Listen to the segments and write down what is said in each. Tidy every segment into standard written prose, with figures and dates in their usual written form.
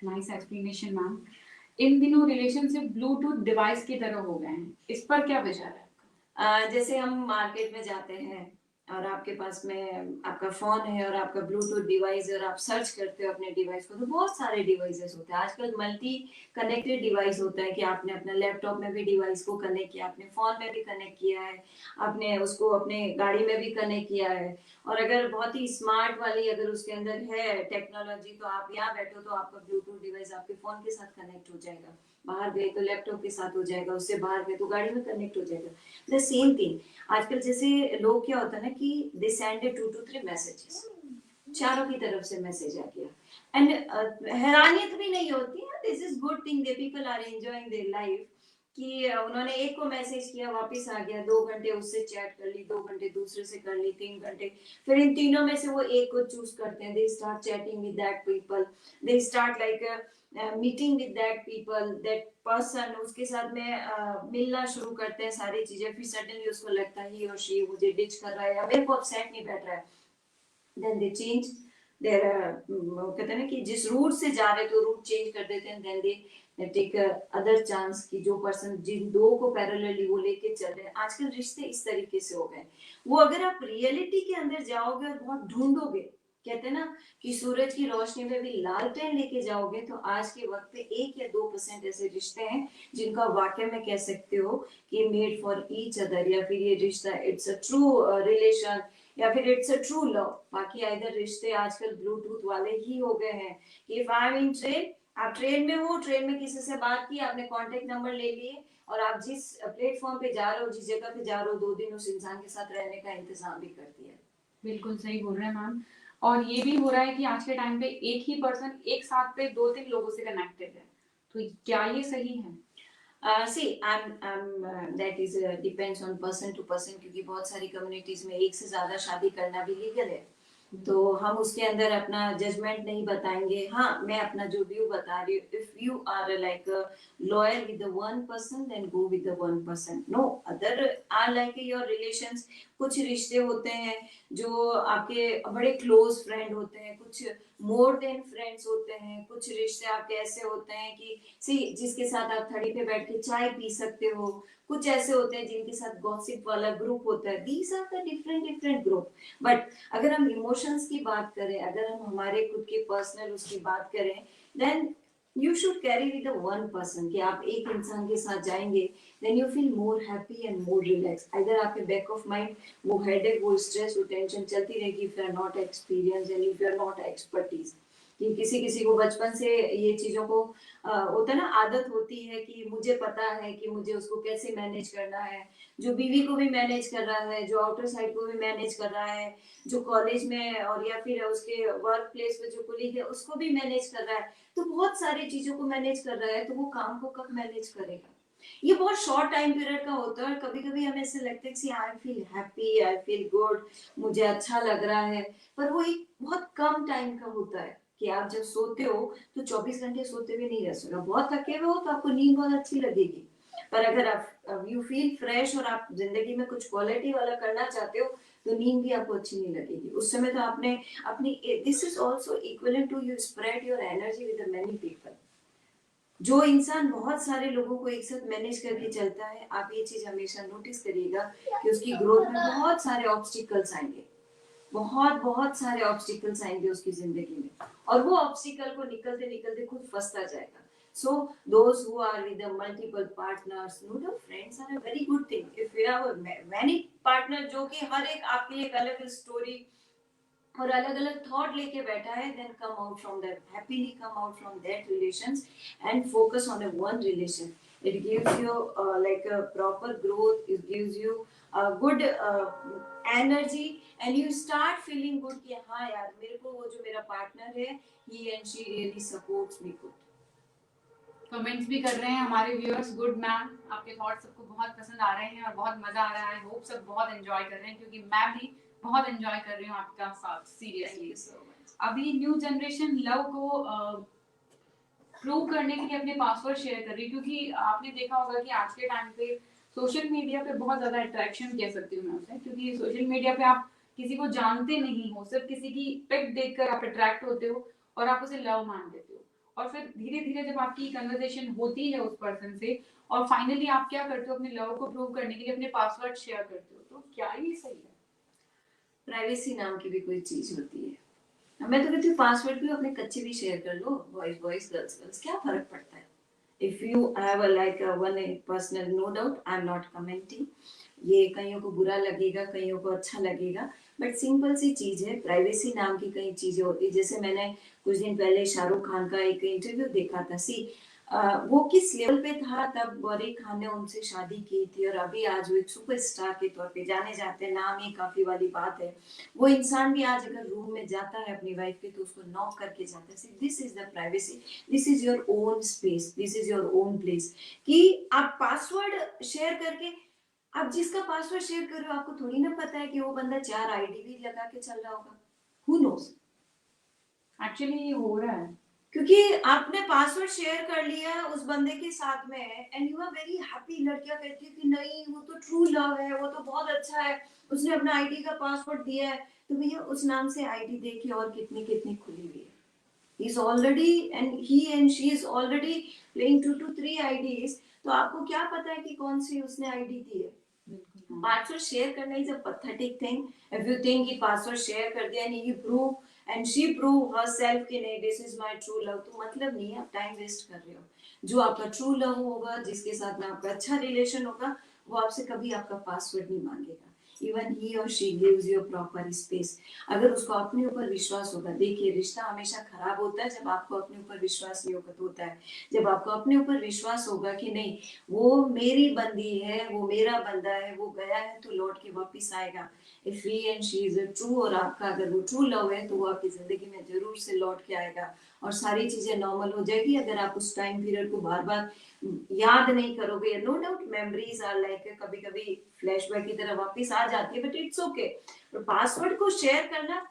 Nice explanation ma'am. इन दिनों relationship Bluetooth device की तरह हो गए हैं, इस पर क्या विचार है आपका? जैसे हम मार्केट में जाते हैं और आपके पास में आपका फ़ोन है और आपका ब्लूटूथ डिवाइस है और आप सर्च करते हो अपने डिवाइस को, तो बहुत सारे डिवाइसेस होते हैं। आजकल मल्टी कनेक्टेड डिवाइस होता है कि आपने अपना लैपटॉप में भी डिवाइस को कनेक्ट किया, आपने फ़ोन में भी कनेक्ट किया है, आपने उसको अपने गाड़ी में भी कनेक्ट किया है। और अगर बहुत ही स्मार्ट वाली अगर उसके अंदर है टेक्नोलॉजी, तो आप यहाँ बैठो तो आपका ब्लूटूथ डिवाइस आपके फ़ोन के साथ कनेक्ट हो जाएगा। बाहर गए तो लैपटॉप के साथ हो जाएगा, उससे बाहर गए तो गाड़ी में कनेक्ट हो जाएगा। द सेम थिंग आजकल जैसे लोग क्या होता है ना कि दे सेंड 2 to 3 मैसेजेस, चारों की तरफ से मैसेज आ गया एंड हैरानियत भी नहीं होती है, this is good thing, the people are enjoying their life कि उन्होंने एक को मैसेज किया वापस आ गया, 2 घंटे उससे चैट कर ली, 2 घंटे दूसरे से कर ली, 3 घंटे, फिर इन तीनों में से वो एक को चूज करते हैं, they start chatting with that people, they start like meeting with that people, that person, उसके साथ में मिलना शुरू करते हैं सारी चीजें, फिर सडनली उसको लगता है ही और शी मुझे डिच कर रहा है या मेरे को अपसेट नहीं बैठ रहा है, देन दे चेंज देयर, कहते हैं ना कि जिस रूट से जा रहे तो रूट चेंज कर देते हैं, then they take other chance कि जो पर्सन जिन दो को पैरेलली वो लेके चल रहे हैं। आजकल रिश्ते इस तरीके से हो गए। वो अगर आप रियलिटी के अंदर जाओगे और बहुत ढूंढोगे, कहते हैं ना कि सूरज की रोशनी में भी लालटेन लेके जाओगे, तो आज के वक्त पे 1 या 2% ऐसे रिश्ते हैं जिनका वाकई में कह सकते हो कि मेड फॉर ईच अदर, या फिर ये रिश्ता इट्स अ ट्रू रिलेशन, या फिर इट्स अ ट्रू लव। बाकी इधर रिश्ते आजकल ब्लूटूथ वाले ही हो गए हैं कि if I am in train, आप ट्रेन में हो, ट्रेन में किसी से बात की, आपने कांटेक्ट नंबर ले लिए और आप जिस प्लेटफॉर्म पे जा रहे हो, जिस जगह पे जा रहे हो, 2 दिन उस इंसान के साथ रहने का इंतजाम भी कर दिया। बिल्कुल सही बोल रहे हैं मैम। और ये भी हो रहा है कि आज के टाइम पे एक ही पर्सन एक साथ पे 2-3 लोगों से कनेक्टेड है, तो क्या ये सही है? See, that is depends on person to person, क्योंकि बहुत सारी कम्युनिटीज में एक से ज्यादा शादी करना भी लीगल है, तो हम उसके अंदर अपना जजमेंट नहीं बताएंगे। हाँ, मैं अपना जो व्यू बता रही हूँ, if you are like loyal with the one person, then go with the one person, no other are like your relations. कुछ रिश्ते होते हैं जो आपके बड़े क्लोज फ्रेंड होते हैं, कुछ मोर देन फ्रेंड्स होते हैं, कुछ रिश्ते आपके ऐसे होते हैं कि सी जिसके साथ आप थड़ी पे बैठ के चाय पी सकते हो, कुछ ऐसे होते हैं जिनके साथ गॉसिप वाला ग्रुप होता है, these are the different different group. But अगर हम इमोशंस की बात करें, अगर हम हमारे खुद के पर्सनल उसकी बात करें, then you should carry with one person, कि आप एक इंसान के साथ जाएंगे, then you feel more happy and more relax. इधर आपके बैक ऑफ माइंड वो हेडेक, वो स्ट्रेस, वो टेंशन चलती रहेगी if you are not experience and if you are not expertise. कि किसी किसी को बचपन से ये चीजों को होता है ना, आदत होती है कि मुझे पता है कि मुझे उसको कैसे मैनेज करना है, जो बीवी को भी मैनेज कर रहा है, जो आउटर साइड को भी मैनेज कर रहा है, जो कॉलेज में और या फिर उसके वर्क प्लेस पे जो कुलीग है उसको भी मैनेज कर रहा है, तो बहुत सारी चीजों को मैनेज कर रहा है, तो वो काम को कब मैनेज करेगा? ये बहुत शॉर्ट टाइम पीरियड का होता है, और कभी कभी हमें ऐसे लगता है कि I feel happy, I feel good, मुझे अच्छा लग रहा है, पर वो एक बहुत कम टाइम का होता है कि आप जब सोते हो तो 24 घंटे सोते हुए नहीं रह सकते। बहुत थके हुए हो तो आपको नींद बहुत अच्छी लगेगी, पर अगर आप यू फील फ्रेश और आप जिंदगी में कुछ क्वालिटी वाला करना चाहते हो, तो नींद भी आपको अच्छी नहीं लगेगी उस समय। तो आपने अपनी, this is also equivalent to you spread your energy with many people. जो इंसान बहुत सारे लोगों को एक साथ मैनेज करके चलता है, आप ये चीज हमेशा नोटिस करिएगा कि उसकी ग्रोथ में बहुत सारे ऑब्स्टिकल्स आएंगे, बहुत बहुत सारे ऑब्स्टिकल्स आएंगे उसकी जिंदगी में, और वो ऑब्स्टिकल को निकलते निकलते खुद फंसता जाएगा। So those who are with the multiple partners, no, the friends are a very good thing. If you have a many partner जो कि हर एक आपके लिए एक अलग स्टोरी और अलग अलग थॉट लेके बैठा है, then come out from that, happily come out from that relations and focus on a one relation. It gives you like a proper growth, it gives you a good energy, and you start feeling good कि हाँ यार, मेरे को वो जो मेरा partner है, he and she really supports me good। Comments भी कर रहे हैं हमारे व्यूअर्स, गुड मैम, आपके थॉट्स सबको बहुत पसंद आ रहे हैं और बहुत मजा आ रहा है। होप सब बहुत एंजॉय कर रहे हैं, क्योंकि मैं भी बहुत एंजॉय कर रही हूँ आपका साथ, सीरियसली। अभी न्यू जनरेशन लव को प्रूव करने के लिए अपने पासवर्ड शेयर कर रही है, क्योंकि आपने देखा होगा कि आज के टाइम पे सोशल मीडिया पे बहुत ज्यादा अट्रैक्शन कह सकती हूँ मैं उसे, क्योंकि सोशल मीडिया पे आप किसी को जानते नहीं हो, सिर्फ किसी की पिक देखकर आप अट्रैक्ट होते हो और आप उसे लव मान देते हो। और फिर धीरे धीरे जब आपकी कन्वर्सेशन होती है उस पर्सन से और फाइनली आप क्या करते हो अपने लव को प्रूव करने के लिए अपने पासवर्ड शेयर करते हो, तो क्या ये सही है? प्राइवेसी नाम की भी कोई चीज होती है। मैं तो कहती हूँ पासवर्ड भी अपने कच्चे भी शेयर कर लो, बॉयज बॉयज गर्ल्स गर्ल्स, क्या फर्क पड़ता है। If you have like one personal, no doubt I am not commenting, ये कईयों को बुरा लगेगा, कईयों को अच्छा लगेगा, बट सिंपल सी चीज है। प्राइवेसी नाम की कई चीजें होती है। जैसे मैंने कुछ दिन पहले शाहरुख खान का एक इंटरव्यू देखा था। वो किस लेवल पे था तब बॉरी खान ने उनसे शादी की थी, और अभी आज वो एक सुपरस्टार के तौर पे जाने जाते हैं, नाम ही काफी वाली बात है। वो इंसान भी आज अगर रूम में जाता है अपनी वाइफ के तो उसको नॉक करके जाता है। This is the privacy, this is your own space, this is your own place. कि आप पासवर्ड शेयर करके, आप जिसका पासवर्ड शेयर कर रहे हो आपको थोड़ी ना पता है कि वो बंदा 4 आईडी भी लगा के चल रहा होगा। Who knows. एक्चुअली ये हो रहा है क्योंकि आपने पासवर्ड शेयर कर लिया उस बंदे के साथ में and you are very happy. लड़कियां कहती है कि नहीं वो तो ट्रू लव है, वो तो बहुत अच्छा है, उसने अपना आईडी का पासवर्ड दिया है। तो भैया उस नाम से आईडी देखिए और कितनी कितनी खुली हुई है। he is already and he and she is already playing 2 to 3 IDs। तो आपको क्या पता है कि कौन सी उसने आईडी दी है। पासवर्ड शेयर करना is a pathetic thing। if you think कि पासवर्ड शेयर कर दिया and he prove and she prove herself कि नहीं this is my true love, तो मतलब नहीं है, आप टाइम वेस्ट कर रहे हो। जो आपका ट्रू लव होगा, जिसके साथ में आपका अच्छा रिलेशन होगा, वो आपसे कभी आपका पासवर्ड नहीं मांगेगा। इवन ही और she gives you proper space. अगर उसको अपने ऊपर विश्वास होगा, देखिए रिश्ता हमेशा खराब होता है जब आपको अपने ऊपर विश्वास नहीं होता है। जब आपको अपने ऊपर विश्वास होगा कि नहीं वो मेरी बंदी है, वो मेरा बंदा है, वो गया है तो लौट के वापिस आएगा। If he and she is true, और आपका अगर वो ट्रू लव है तो वो आपकी जिंदगी में जरूर से लौट के आएगा और सारी चीजें नॉर्मल हो जाएगी। अगर आप उस टाइम पीरियड को बार बार याद नहीं करोगे, no doubt memories are like कभी कभी फ्लैशबैक की तरह वापस आ जाती है, बट इट्स ओके। पासवर्ड को शेयर करना,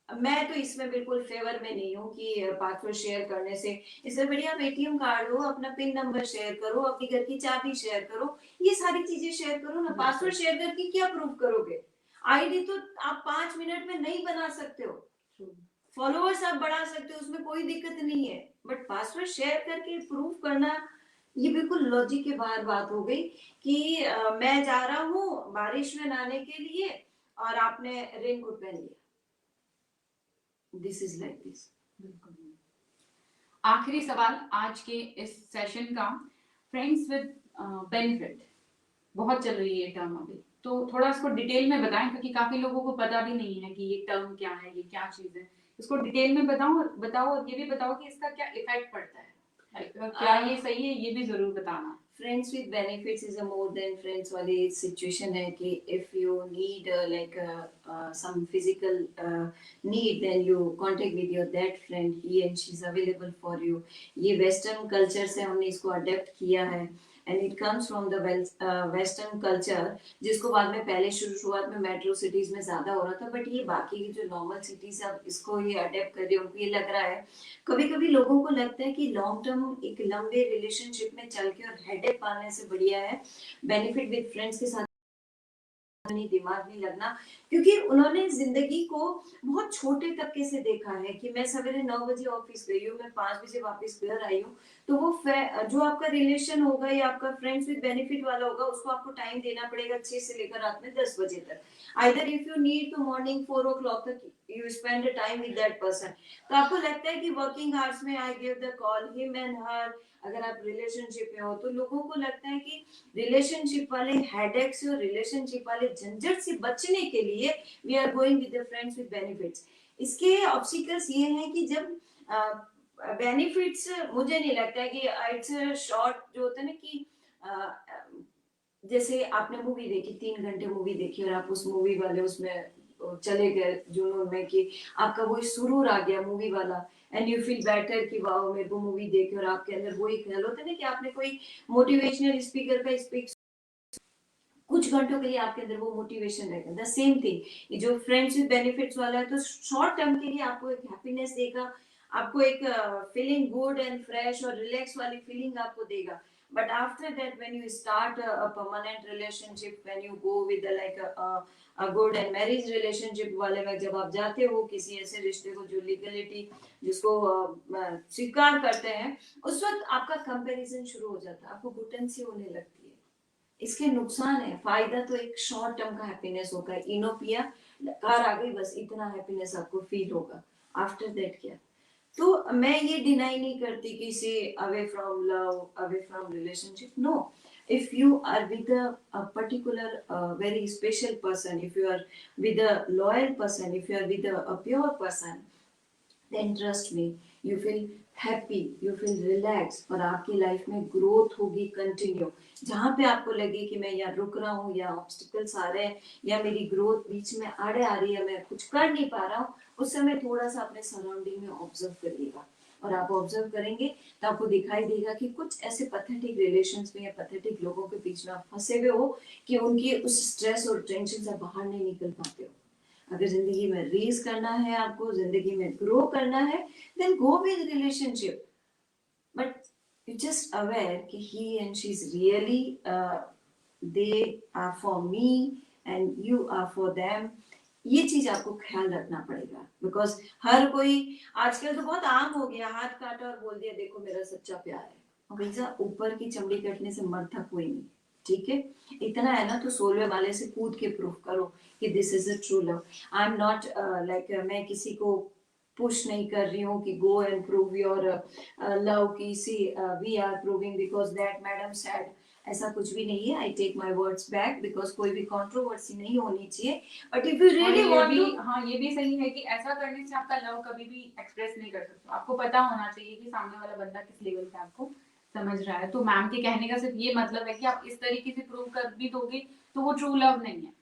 मैं तो इसमें बिल्कुल फेवर में नहीं हूँ कि पासवर्ड शेयर करने से। इससे बढ़िया आप एटीएम कार्ड हो, अपना पिन नंबर शेयर करो, अपनी घर की चाबी शेयर करो, ये सारी चीजें शेयर करो ना। पासवर्ड शेयर करके क्या प्रूव करोगे। आईडी तो आप 5 मिनट में नहीं बना सकते हो, फॉलोअर्स आप बढ़ा सकते हो, उसमें कोई दिक्कत नहीं है, बट पासवर्ड शेयर करके प्रूव करना ये बिल्कुल लॉजिक के बाहर बात हो गई। कि मैं जा रहा हूँ बारिश में नहाने के लिए और आपने रेनकोट पहन लिया। This is like this. आखिरी सवाल आज के इस सेशन का, फ्रेंड्स विद बेनिफिट बहुत चल रही है टर्म अभी, तो थोड़ा इसको डिटेल में बताएं क्योंकि काफी लोगों को पता भी नहीं है कि ये टर्म क्या है, ये क्या चीज है। इसको डिटेल में बताओ और ये भी बताओ कि इसका क्या इफेक्ट पड़ता है, क्या ये सही है, ये भी जरूर बताना। Friends with benefits is a more than friends वाली सिचुएशन है कि if you need like some physical need then you contact with your that friend, he and she is available for you. ये वेस्टर्न कल्चर से हमने इसको adapt किया है and it comes from the western culture, जिसको बाद में पहले शुरुआत में मेट्रो सिटीज में ज्यादा हो रहा था, बट ये बाकी की जो नॉर्मल सिटीज है इसको ये अडेप्ट कर रही है। उनको ये लग रहा है, कभी कभी लोगों को लगता है कि लॉन्ग टर्म एक लंबे रिलेशनशिप में चल के और हेडेक पालने से बढ़िया है बेनिफिट विद फ्रेंड्स के साथ नहीं, दिमाग नहीं लगना। क्योंकि उन्होंने जिंदगी को बहुत छोटे तबके से देखा है कि मैं सवेरे 9 बजे ऑफिस गई हूँ, मैं 5 बजे वापस घर आई हूँ। तो वो जो आपका रिलेशन होगा या आपका फ्रेंड्स विद बेनिफिट वाला होगा उसको आपको टाइम देना पड़ेगा 6 से लेकर रात में 10 बजे तक। Either if you need to morning 4 o'clock तक you spend time with that person. तो आपको लगता है कि वर्किंग आवर्स में I give the call him and her. अगर आप रिलेशनशिप में हो तो लोगों को लगता है कि रिलेशनशिप वाले हेडेक से और रिलेशनशिप वाले झंझट से बचने के लिए we are going with the friends with benefits. इसके ऑब्स्टिकल्स ये हैं कि जब बेनिफिट्स, मुझे नहीं लगता है कि इट्स शॉर्ट जो होता है ना कि जैसे आपने मूवी देखी 3 घंटे मूवी देखी और आप उस मूवी वाले उसमें चले गए जुनून में कि आपका वो सुरूर आ गया मूवी वाला एंड यू फील बेटर कि वाओ मेरे को मूवी देखे, और आपके अंदर वही ख्याल होता है ना कि आपने कोई मोटिवेशनल स्पीकर का स्पीक कुछ घंटों के लिए आपके अंदर वो मोटिवेशन रहेगा। द सेम थिंग ये जो फ्रेंड्स विद बेनिफिट्स वाला है तो शॉर्ट टर्म के लिए आपको एक हैप्पीनेस देगा, आपको एक फीलिंग गुड एंड फ्रेश और रिलैक्स वाली फीलिंग आपको देगा। But after that, when you start a permanent relationship, when you go with a good and marriage relationship वाले में जब आप जाते हो किसी ऐसे रिश्ते को जो लीगलिटी जिसको स्वीकार करते हैं, उस वक्त आपका कंपैरिजन शुरू हो जाता है, आपको घुटन सी होने लगती है। इसके नुकसान है, फायदा तो एक शॉर्ट टर्म का हैप्पीनेस होगा, इनो पिया कार आ गई बस इतना हैप्पीनेस आपको फील होगा, आफ्टर दैट क्या। तो मैं ये डिनाई नहीं करती कि से away from love, away from relationship, no. If you are with a particular very special person, if you are with a loyal person, if you are with a pure person, then trust me, you feel happy, you feel relaxed, और आपकी life में growth होगी continue. जहाँ पे आपको लगे कि मैं यहाँ रुक रहा हूँ या ऑब्स्टिकल्स आ रहे हैं या मेरी ग्रोथ बीच में आड़े आ रही है, मैं कुछ कर नहीं पा रहा हूँ, उस समय थोड़ा सा अपने सराउंडिंग में ऑब्जर्व करिएगा। और आप ऑब्जर्व करेंगे तो आपको दिखाई देगा कि कुछ ऐसे पैथेटिक रिलेशंस में या पैथेटिक लोगों के बीच में आप फंसे हुए हो कि उनकी उस स्ट्रेस और टेंशन से बाहर नहीं निकल पाते हो। अगर जिंदगी में रेस करना है, आपको जिंदगी में ग्रो करना है, then go with relationship, but you just aware कि he and she is really they are for me and you are for them. ये चीज आपको ख्याल रखना पड़ेगा, बिकॉज हर कोई आजकल तो बहुत आम हो गया, हाथ काटा और बोल दिया देखो मेरा सच्चा प्यार है, और भैया ऊपर की चमड़ी कटने से मरता कोई नहीं, ठीक है। इतना है ना तो 16वें वाले से कूद के प्रूफ करो कि this is a true love. I am not like मैं किसी को पुश नहीं कर रही हूँ कि go and prove your love की see we are proving because that madam said, ऐसा कुछ भी नहीं है। I take my words back because कोई भी कंट्रोवर्सी नहीं होनी चाहिए, but if you really want to, हाँ ये भी सही है कि ऐसा करने से आपका लव कभी भी एक्सप्रेस नहीं कर सकते, आपको पता होना चाहिए कि सामने वाला बंदा किस लेवल पे आपको समझ रहा है। तो मैम के कहने का सिर्फ ये मतलब है कि आप इस तरीके से प्रूव कर भी दोगे तो वो ट्रू लव नहीं है,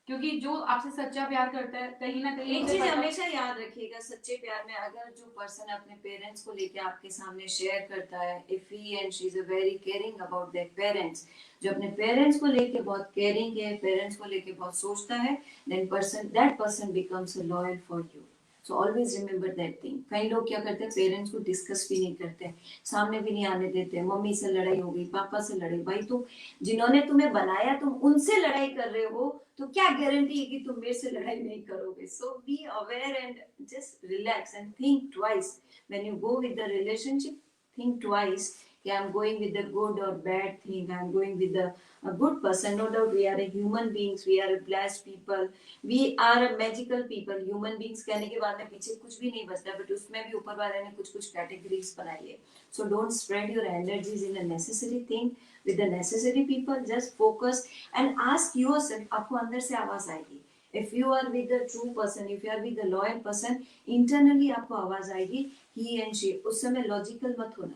क्योंकि जो आपसे सच्चा प्यार करता है कहीं ना कहीं एक उसे चीज पता- हमेशा याद रखिएगा, सच्चे प्यार में अगर जो पर्सन अपने पेरेंट्स को लेके आपके सामने शेयर करता है, if he and she is a very caring about their parents, जो अपने पेरेंट्स को लेके बहुत केयरिंग है, पेरेंट्स को लेके बहुत सोचता है, then that person becomes a loyal for you. So always remember that thing. कई लोग क्या करते हैं, पेरेंट्स को डिस्कस भी नहीं करते, सामने भी नहीं आने देते, मम्मी से लड़ाई हो गई, पापा से लड़ाई, भाई तुम जिन्होंने तुम्हें बनाया तुम उनसे लड़ाई कर रहे हो, तो क्या गारंटी है कि तुम मेरे से लड़ाई नहीं करोगे। So be aware and just relax and think twice when you go with the relationship, think twice कि I am going with the good और bad thing, I am going with a good person. No doubt we are a human beings, we are a blessed people, we are a magical people. Human beings कहने के बाद में पीछे कुछ भी नहीं बचता, बट उसमें भी ऊपर वाले ने कुछ कुछ कैटेगरीज बनाई है। So don't spread your energies in a necessary thing with the necessary people. Just focus and ask yourself, आपको अंदर से आवाज आएगी। If you are with the true person, if you are with the loyal person, internally आपको आवाज आएगी he and she। उस समय लॉजिकल मत होना,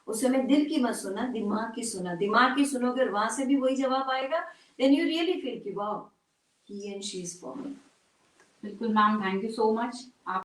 उस समय दिल की मत सुना, दिमाग की सुना। दिमाग की सुनोगे और वहां से भी वही जवाब आएगा, देन यू रियली फील कि wow he and she is for me. बिल्कुल ma'am, thank you so much. आप